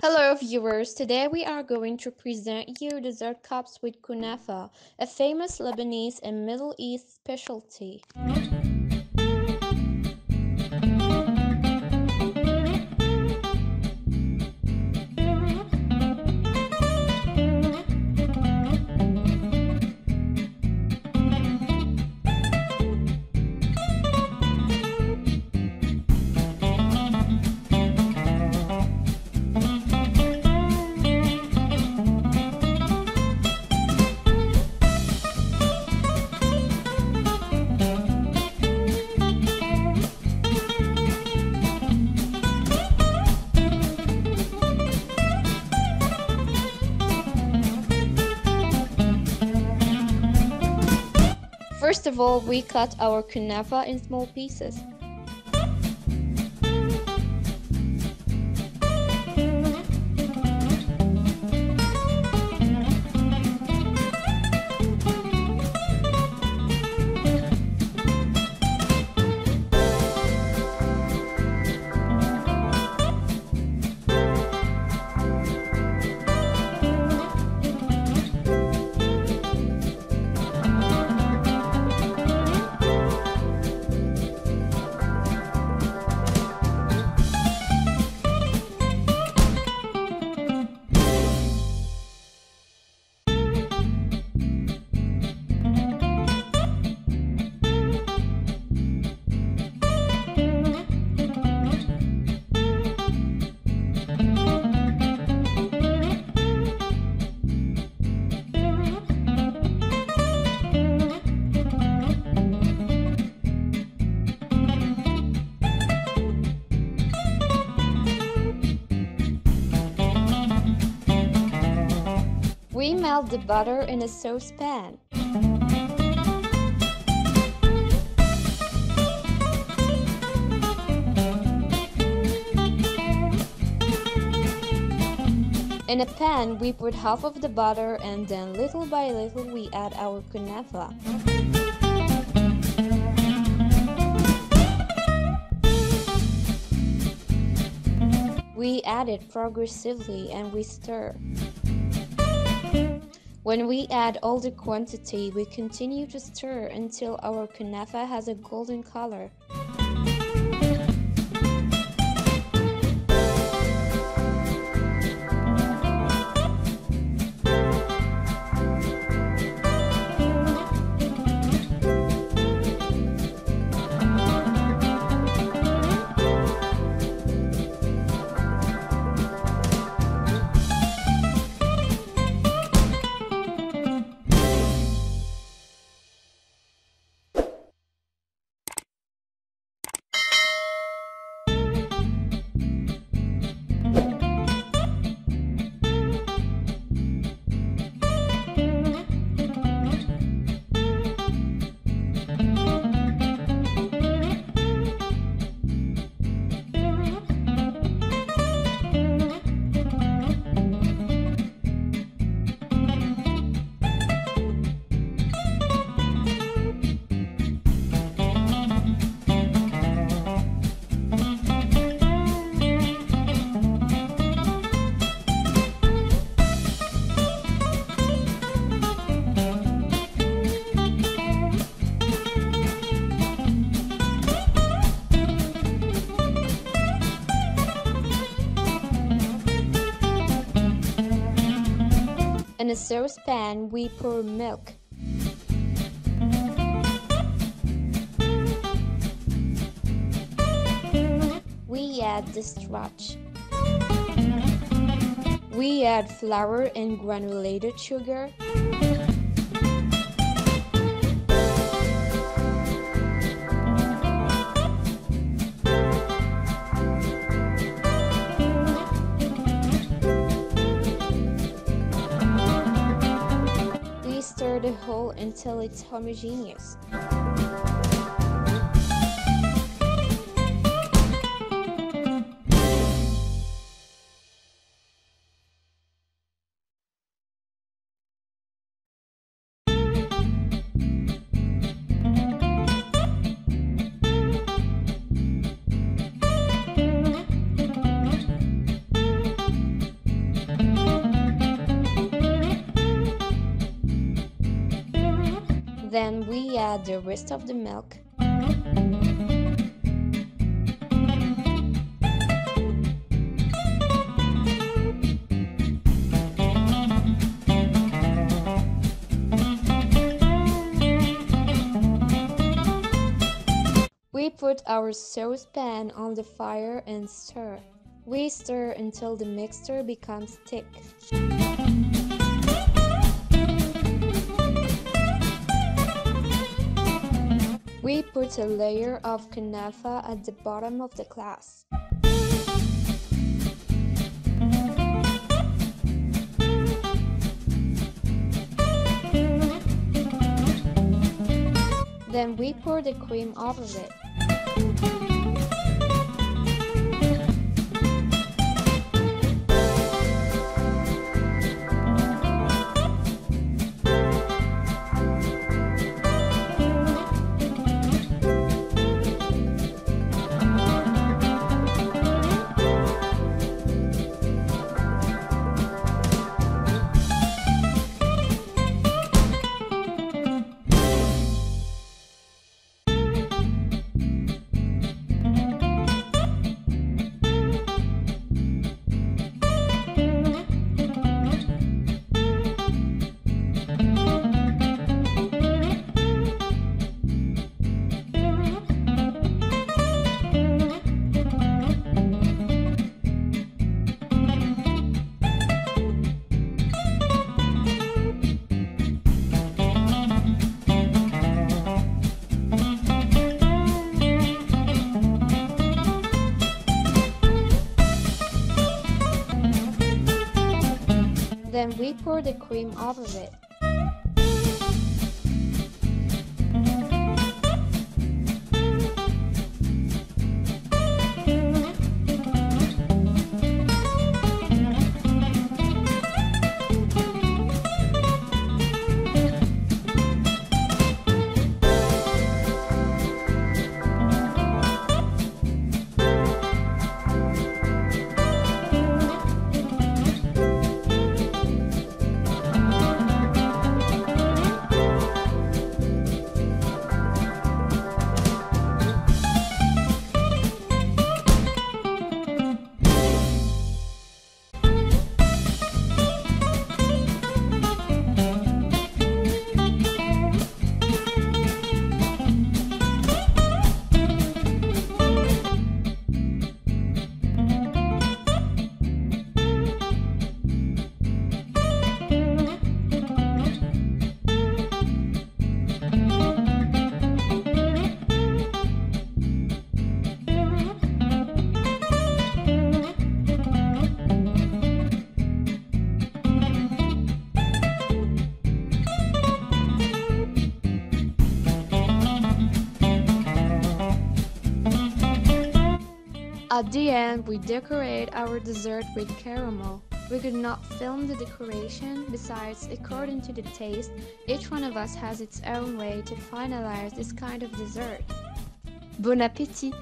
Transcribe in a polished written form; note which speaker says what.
Speaker 1: Hello viewers, today we are going to present you dessert cups with Kunafa, a famous Lebanese and Middle East specialty. First of all, we cut our kunafa in small pieces. We melt the butter in a saucepan. In a pan, we put half of the butter and then little by little we add our kunafa. We add it progressively and we stir. When we add all the quantity, we continue to stir until our kunafa has a golden color. In a saucepan, we pour milk. We add the starch. We add flour and granulated sugar. Stir the whole until it's homogeneous. Then we add the rest of the milk. We put our saucepan on the fire and stir. We stir until the mixture becomes thick. We put a layer of Kunafa at the bottom of the glass. Then we pour the cream over it. Then we pour the cream over it. At the end, we decorate our dessert with caramel. We could not film the decoration, besides, according to the taste, each one of us has its own way to finalize this kind of dessert. Bon appétit!